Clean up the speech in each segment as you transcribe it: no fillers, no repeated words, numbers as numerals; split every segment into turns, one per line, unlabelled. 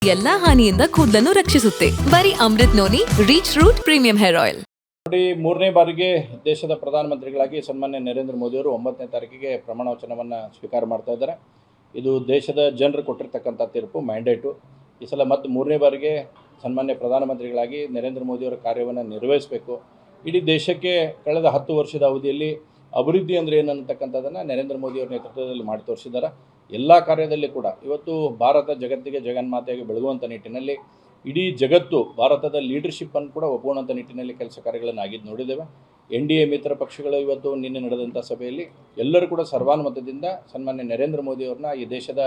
ಎಲ್ಲಾ ಹಾನಿಯಿಂದ ಕೂದಲನ್ನು ರಕ್ಷಿಸುತ್ತೆ. ಬರೀ Amrit noni reach root premium hair oil.
ನೋಡಿ, ಮೂರನೇ ಬಾರಿಗೆ ದೇಶದ ಪ್ರಧಾನಮಂತ್ರಿಗಳಾಗಿ ಸನ್ಮಾನ್ಯ ನರೇಂದ್ರ ಮೋದಿಯವರು 9ನೇ ತಾರೀಕಿಗೆ ಪ್ರಮಾಣ ವಚನವನ್ನು ಸ್ವೀಕಾರ ಮಾಡ್ತಾ ಇದ್ದಾರೆ. ಇದು ದೇಶದ ಜನರು ಕೊಟ್ಟಿರ್ತಕ್ಕಂಥ ತೀರ್ಪು, ಮ್ಯಾಂಡೇಟು. ಈ ಸಲ ಮತ್ತೆ ಮೂರನೇ ಬಾರಿಗೆ ಸನ್ಮಾನ್ಯ ಪ್ರಧಾನಮಂತ್ರಿಗಳಾಗಿ ನರೇಂದ್ರ ಮೋದಿಯವರ ಕಾರ್ಯವನ್ನು ನಿರ್ವಹಿಸಬೇಕು. ಇಡೀ ದೇಶಕ್ಕೆ ಕಳೆದ 10 ವರ್ಷದ ಅವಧಿಯಲ್ಲಿ ಅಭಿವೃದ್ಧಿ ಅಂದರೆ ಏನು ಅನ್ನತಕ್ಕಂಥದ್ದನ್ನು ನರೇಂದ್ರ ಮೋದಿಯವರ ನೇತೃತ್ವದಲ್ಲಿ ಮಾಡಿ ತೋರಿಸಿದ್ದಾರೆ. ಎಲ್ಲ ಕಾರ್ಯದಲ್ಲಿ ಕೂಡ ಇವತ್ತು ಭಾರತ ಜಗತ್ತಿಗೆ ಜಗನ್ಮಾತೆಯಾಗಿ ಬೆಳಗುವಂಥ ನಿಟ್ಟಿನಲ್ಲಿ ಇಡೀ ಜಗತ್ತು ಭಾರತದ ಲೀಡರ್ಶಿಪ್ಪನ್ನು ಕೂಡ ಒಪ್ಪುವಂಥ ನಿಟ್ಟಿನಲ್ಲಿ ಕೆಲಸ ಕಾರ್ಯಗಳನ್ನು ಆಗಿದ್ದು ನೋಡಿದ್ದೇವೆ. NDA ಮಿತ್ರ ಪಕ್ಷಗಳು ಇವತ್ತು ನಿನ್ನೆ ನಡೆದಂಥ ಸಭೆಯಲ್ಲಿ ಎಲ್ಲರೂ ಕೂಡ ಸರ್ವಾನುಮತದಿಂದ ಸನ್ಮಾನ್ಯ ನರೇಂದ್ರ ಮೋದಿಯವ್ರನ್ನ ಈ ದೇಶದ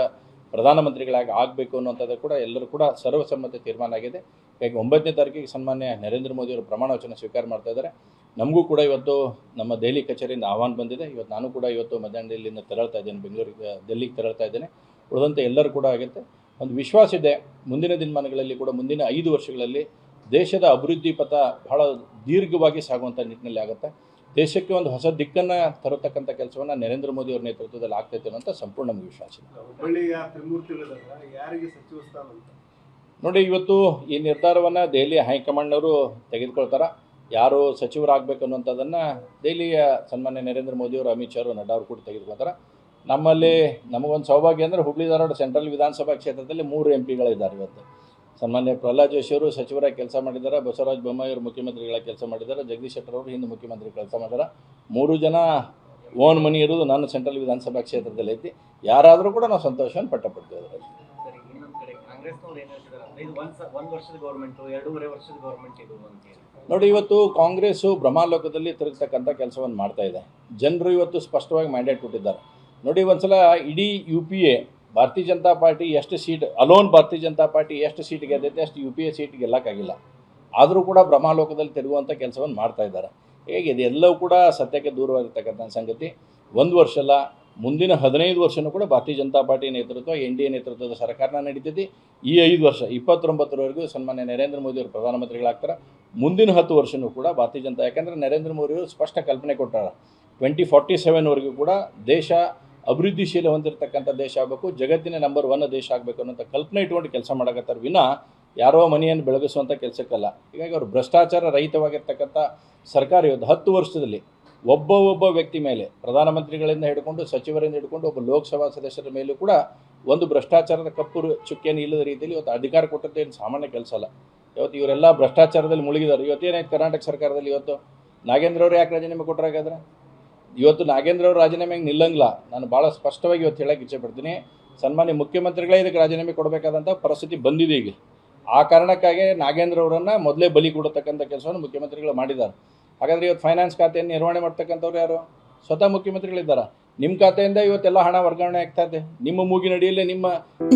ಪ್ರಧಾನಮಂತ್ರಿಗಳಾಗಿ ಆಗಬೇಕು ಅನ್ನುವಂಥದ್ದು ಕೂಡ ಎಲ್ಲರೂ ಕೂಡ ಸರ್ವಸಮ್ಮತ ತೀರ್ಮಾನ ಆಗಿದೆ. ಹೀಗಾಗಿ 9ನೇ ತಾರೀಕಿಗೆ ಸನ್ಮಾನ್ಯ ನರೇಂದ್ರ ಮೋದಿಯವರು ಪ್ರಮಾಣ ವಚನ ಸ್ವೀಕಾರ ಮಾಡ್ತಾ ಇದ್ದಾರೆ. ನಮಗೂ ಕೂಡ ಇವತ್ತು ನಮ್ಮ ದೆಹಲಿ ಕಚೇರಿಯಿಂದ ಆಹ್ವಾನ ಬಂದಿದೆ. ಇವತ್ತು ನಾನು ಕೂಡ ಇವತ್ತು ಮಧ್ಯಾಹ್ನದಲ್ಲಿಂದ ತೆರಳ್ತಾ ಇದ್ದೇನೆ, ಬೆಂಗಳೂರಿಗೆ, ದೆಹಲಿಗೆ ತೆರಳ್ತಾ ಇದ್ದೇನೆ. ಉಳಿದಂತೆ ಎಲ್ಲರೂ ಕೂಡ ಆಗುತ್ತೆ. ಒಂದು ವಿಶ್ವಾಸ ಇದೆ, ಮುಂದಿನ ದಿನಮಾನಗಳಲ್ಲಿ ಕೂಡ ಮುಂದಿನ 5 ವರ್ಷಗಳಲ್ಲಿ ದೇಶದ ಅಭಿವೃದ್ಧಿ ಪಥ ಬಹಳ ದೀರ್ಘವಾಗಿ ಸಾಗುವಂಥ ನಿಟ್ಟಿನಲ್ಲಿ ಆಗುತ್ತೆ. ದೇಶಕ್ಕೆ ಒಂದು ಹೊಸ ದಿಕ್ಕನ್ನು ತರತಕ್ಕಂಥ ಕೆಲಸವನ್ನು ನರೇಂದ್ರ ಮೋದಿ ಅವರ ನೇತೃತ್ವದಲ್ಲಿ ಆಗ್ತೈತೆ ಅನ್ನೋಂಥ ಸಂಪೂರ್ಣ ನಮಗೆ ವಿಶ್ವಾಸ ಇದೆ. ನೋಡಿ, ಇವತ್ತು ಈ ನಿರ್ಧಾರವನ್ನು ದೆಹಲಿ ಹೈಕಮಾಂಡ್ನವರು ತೆಗೆದುಕೊಳ್ತಾರೆ. ಯಾರು ಸಚಿವರಾಗಬೇಕು ಅನ್ನುವಂಥದ್ದನ್ನು ದೆಹಲಿಯ ಸನ್ಮಾನ್ಯ ನರೇಂದ್ರ ಮೋದಿಯವರು, ಅಮಿತ್ ಶಾ ಅವರು, ನಡ್ಡಾ ಅವರು ಕೂಡ ತೆಗೆದುಕೊಳ್ತಾರೆ. ನಮ್ಮಲ್ಲಿ ನಮಗೊಂದು ಸೌಭಾಗ್ಯ ಅಂದರೆ ಹುಬ್ಳಿ ಧಾರವಾಡ ಸೆಂಟ್ರಲ್ ವಿಧಾನಸಭಾ ಕ್ಷೇತ್ರದಲ್ಲಿ 3 MP ಗಳಿದ್ದಾರೆ. ಇವತ್ತು ಸನ್ಮಾನ್ಯ ಪ್ರಹ್ಲಾದ್ ಜೋಶಿ ಅವರು ಸಚಿವರಾಗಿ ಕೆಲಸ ಮಾಡಿದ್ದಾರೆ, ಬಸವರಾಜ ಬೊಮ್ಮಾಯಿ ಅವರು ಮುಖ್ಯಮಂತ್ರಿಗಳಾಗಿ ಕೆಲಸ ಮಾಡಿದ್ದಾರೆ, ಜಗದೀಶ್ ಶೆಟ್ಟರ್ ಅವರು ಹಿಂದೆ ಮುಖ್ಯಮಂತ್ರಿ ಕೆಲಸ ಮಾಡಿದ್ದಾರೆ. 3 ಜನ ಓನ್ ಮನಿ ಇರೋದು ನಾನು ಸೆಂಟ್ರಲ್ ವಿಧಾನಸಭಾ ಕ್ಷೇತ್ರದಲ್ಲಿ ಐತಿ. ಯಾರಾದರೂ ಕೂಡ ನಾವು ಸಂತೋಷವನ್ನು ಪಟ್ಟಪಡ್ತೀವಿ. ನೋಡಿ, ಇವತ್ತು ಕಾಂಗ್ರೆಸ್ಸು ಭ್ರಮಾಲೋಕದಲ್ಲಿ ತಿರುಗತಕ್ಕಂಥ ಕೆಲಸವನ್ನು ಮಾಡ್ತಾ ಇದೆ. ಜನರು ಇವತ್ತು ಸ್ಪಷ್ಟವಾಗಿ ಮ್ಯಾಂಡೇಟ್ ಕೊಟ್ಟಿದ್ದಾರೆ. ನೋಡಿ, ಒಂದ್ಸಲ ಇಡೀ UPA ಭಾರತೀಯ ಜನತಾ ಪಾರ್ಟಿ ಎಷ್ಟು ಸೀಟ್ ಅಲೋನ್ ಭಾರತೀಯ ಜನತಾ ಪಾರ್ಟಿ ಎಷ್ಟು ಸೀಟ್ ಗೆದ್ದೈತೆ ಅಷ್ಟು UPA ಸೀಟ್ ಗೆಲ್ಲಕ್ಕಾಗಿಲ್ಲ. ಆದರೂ ಕೂಡ ಭ್ರಮಾಲೋಕದಲ್ಲಿ ತಿರುಗುವಂಥ ಕೆಲಸವನ್ನು ಮಾಡ್ತಾ ಇದ್ದಾರೆ. ಹೇಗೆ ಇದೆಲ್ಲವೂ ಕೂಡ ಸತ್ಯಕ್ಕೆ ದೂರವಾಗಿರ್ತಕ್ಕಂಥ ಸಂಗತಿ. 1 ವರ್ಷ ಅಲ್ಲ, ಮುಂದಿನ 15 ವರ್ಷವೂ ಕೂಡ ಭಾರತೀಯ ಜನತಾ ಪಾರ್ಟಿ ನೇತೃತ್ವ, NDA ನೇತೃತ್ವದ ಸರ್ಕಾರನ ನಡೀತೈತಿ. ಈ 5 ವರ್ಷ 29ರವರೆಗೂ ಸನ್ಮಾನ್ಯ ನರೇಂದ್ರ ಮೋದಿ ಅವರು ಪ್ರಧಾನಮಂತ್ರಿಗಳಾಗ್ತಾರೆ. ಮುಂದಿನ 10 ವರ್ಷವೂ ಕೂಡ ಭಾರತೀಯ ಜನತಾ, ಯಾಕೆಂದರೆ ನರೇಂದ್ರ ಮೋದಿಯವರು ಸ್ಪಷ್ಟ ಕಲ್ಪನೆ ಕೊಟ್ಟಾರ, 2047ವರೆಗೂ ಕೂಡ ದೇಶ ಅಭಿವೃದ್ಧಿಶೀಲ ಹೊಂದಿರತಕ್ಕಂಥ ದೇಶ ಆಗಬೇಕು, ಜಗತ್ತಿನ ನಂಬರ್ 1 ದೇಶ ಆಗಬೇಕು ಅನ್ನೋಂಥ ಕಲ್ಪನೆ ಇಟ್ಕೊಂಡು ಕೆಲಸ ಮಾಡಕತ್ತಾರೆ ವಿನ ಯಾರೋ ಮನೆಯನ್ನು ಬೆಳಗಿಸುವಂಥ ಕೆಲಸಕ್ಕಲ್ಲ. ಹೀಗಾಗಿ ಅವರು ಭ್ರಷ್ಟಾಚಾರ ರಹಿತವಾಗಿರ್ತಕ್ಕಂಥ ಸರ್ಕಾರ ಇವತ್ತು 10 ವರ್ಷದಲ್ಲಿ ಒಬ್ಬ ವ್ಯಕ್ತಿ ಮೇಲೆ, ಪ್ರಧಾನಮಂತ್ರಿಗಳಿಂದ ಹಿಡ್ಕೊಂಡು ಸಚಿವರಿಂದ ಹಿಡ್ಕೊಂಡು ಒಬ್ಬ ಲೋಕಸಭಾ ಸದಸ್ಯರ ಮೇಲೂ ಕೂಡ ಒಂದು ಭ್ರಷ್ಟಾಚಾರದ ಕಪ್ಪು ಚುಕ್ಕಿಯನ್ನು ಇಲ್ಲದ ರೀತಿಯಲ್ಲಿ ಇವತ್ತು ಅಧಿಕಾರ ಕೊಟ್ಟದ್ದೇನು ಸಾಮಾನ್ಯ ಕೆಲಸ ಅಲ್ಲ. ಇವತ್ತು ಇವರೆಲ್ಲ ಭ್ರಷ್ಟಾಚಾರದಲ್ಲಿ ಮುಳುಗಿದ್ದಾರೆ. ಇವತ್ತೇನಾಯ್ತು ಕರ್ನಾಟಕ ಸರ್ಕಾರದಲ್ಲಿ? ಇವತ್ತು ನಾಗೇಂದ್ರ ಅವರು ಯಾಕೆ ರಾಜೀನಾಮೆ ಕೊಟ್ಟರಾಗಾದ್ರೆ? ಇವತ್ತು ನಾಗೇಂದ್ರ ಅವರು ರಾಜೀನಾಮೆಗೆ ನಿಲ್ಲಂಗಿಲ್ಲ. ನಾನು ಭಾಳ ಸ್ಪಷ್ಟವಾಗಿ ಇವತ್ತು ಹೇಳಕ್ಕೆ ಇಚ್ಛೆಪಡ್ತೀನಿ, ಸನ್ಮಾನ್ಯ ಮುಖ್ಯಮಂತ್ರಿಗಳೇ ಇದಕ್ಕೆ ರಾಜೀನಾಮೆ ಕೊಡಬೇಕಾದಂಥ ಪರಿಸ್ಥಿತಿ ಬಂದಿದೆ ಈಗ. ಆ ಕಾರಣಕ್ಕಾಗಿ ನಾಗೇಂದ್ರ ಅವರನ್ನು ಮೊದಲೇ ಬಲಿ ಕೊಡತಕ್ಕಂಥ ಕೆಲಸವನ್ನು ಮುಖ್ಯಮಂತ್ರಿಗಳು ಮಾಡಿದ್ದಾರೆ. ಹಾಗಾದರೆ ಇವತ್ತು ಫೈನಾನ್ಸ್ ಖಾತೆಯನ್ನು ನಿರ್ವಹಣೆ ಮಾಡ್ತಕ್ಕಂಥವ್ರು ಯಾರು? ಸ್ವತಃ ಮುಖ್ಯಮಂತ್ರಿಗಳಿದ್ದಾರೆ. ನಿಮ್ಮ ಖಾತೆಯಿಂದ ಇವತ್ತೆಲ್ಲ ಹಣ ವರ್ಗಾವಣೆ ಆಗ್ತಾ ಇದೆ. ನಿಮ್ಮ ಮೂಗಿನಡಿಯಲ್ಲೇ ನಿಮ್ಮ.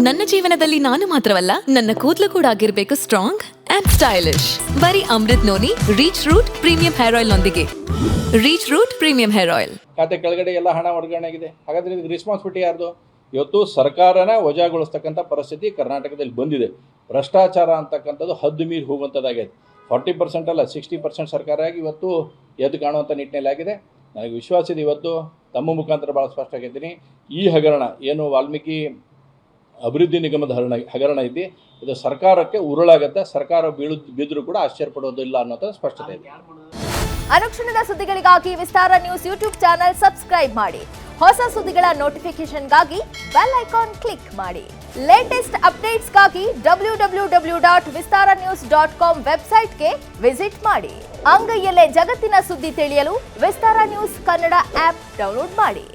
ನನ್ನ ಜೀವನದಲ್ಲಿ ನಾನು ಮಾತ್ರವಲ್ಲ, ನನ್ನ ಕೂದಲು ಕೂಡ ಆಗಿರಬೇಕು ಸ್ಟ್ರಾಂಗ್ ಅಂಡ್ ಸ್ಟೈಲಿಶ್. ಬರೀ Amrit noni reach root premium hair oil ನೊಂದಿಗೆ. Rich root premium hair oil
ಖಾತೆ ಕೆಳಗಡೆ ಎಲ್ಲ ಹಣ ವರ್ಗಾವಣೆ ಆಗಿದೆ. ಹಾಗಾದರೆ ಇದಕ್ಕೆ ರೆಸ್ಪಾನ್ಸಿಬಿಲಿಟಿ ಯಾರ್ದು? ಇವತ್ತು ಸರ್ಕಾರನ ವಜಾಗೊಳಿಸ್ತಕ್ಕಂಥ ಪರಿಸ್ಥಿತಿ ಕರ್ನಾಟಕದಲ್ಲಿ ಬಂದಿದೆ. ಭ್ರಷ್ಟಾಚಾರ ಅಂತಕ್ಕಂಥದ್ದು ಹದ್ದು ಮೀರಿ ಹೋಗುವಂಥದ್ದಾಗಿದೆ. 40% ಅಲ್ಲ, 60% ಸರ್ಕಾರ ಆಗಿ ಇವತ್ತು ಎದ್ದು ಕಾಣುವಂಥ ನಿಟ್ಟಿನಲ್ಲಿ ಆಗಿದೆ. ನನಗೆ ವಿಶ್ವಾಸ ಇದೆ, ಇವತ್ತು ತಮ್ಮ ಮುಖಾಂತರ ಭಾಳ ಸ್ಪಷ್ಟ ಆಗಿದ್ದೀನಿ, ಈ ಹಗರಣ ಏನು ವಾಲ್ಮೀಕಿ ಅಭಿವೃದ್ಧಿ ನಿಗಮದ ಹಗರಣ ಐತಿ, ಇದು ಸರ್ಕಾರಕ್ಕೆ ಉರುಳಾಗತ್ತೆ. ಸರ್ಕಾರ ಬಿದ್ದರೂ ಕೂಡ ಆಶ್ಚರ್ಯಪಡೋದಿಲ್ಲ ಅನ್ನೋದು ಸ್ಪಷ್ಟತೆ ಇದೆ.
ಅನುಕ್ಷಣದ ಸುದ್ದಿಗಳಿಗಾಗಿ ವಿಸ್ತಾರ ನ್ಯೂಸ್ ಯೂಟ್ಯೂಬ್ ಚಾನೆಲ್ ಸಬ್ಸ್ಕ್ರೈಬ್ ಮಾಡಿ. ಹೊಸ ಸುದ್ದಿಗಳ ನೋಟಿಫಿಕೇಶನ್ಗಾಗಿ ಬೆಲ್ ಐಕಾನ್ ಕ್ಲಿಕ್ ಮಾಡಿ. ಲೇಟೆಸ್ಟ್ ಅಪ್ಡೇಟ್ಸ್ಗಾಗಿ www.vistaranews.com ವೆಬ್ಸೈಟ್ಗೆ ವಿಸಿಟ್ ಮಾಡಿ. ಅಂಗೈಯಲ್ಲೇ ಜಗತ್ತಿನ ಸುದ್ದಿ ತಿಳಿಯಲು ವಿಸ್ತಾರ ನ್ಯೂಸ್ ಕನ್ನಡ ಆಪ್ ಡೌನ್ಲೋಡ್ ಮಾಡಿ.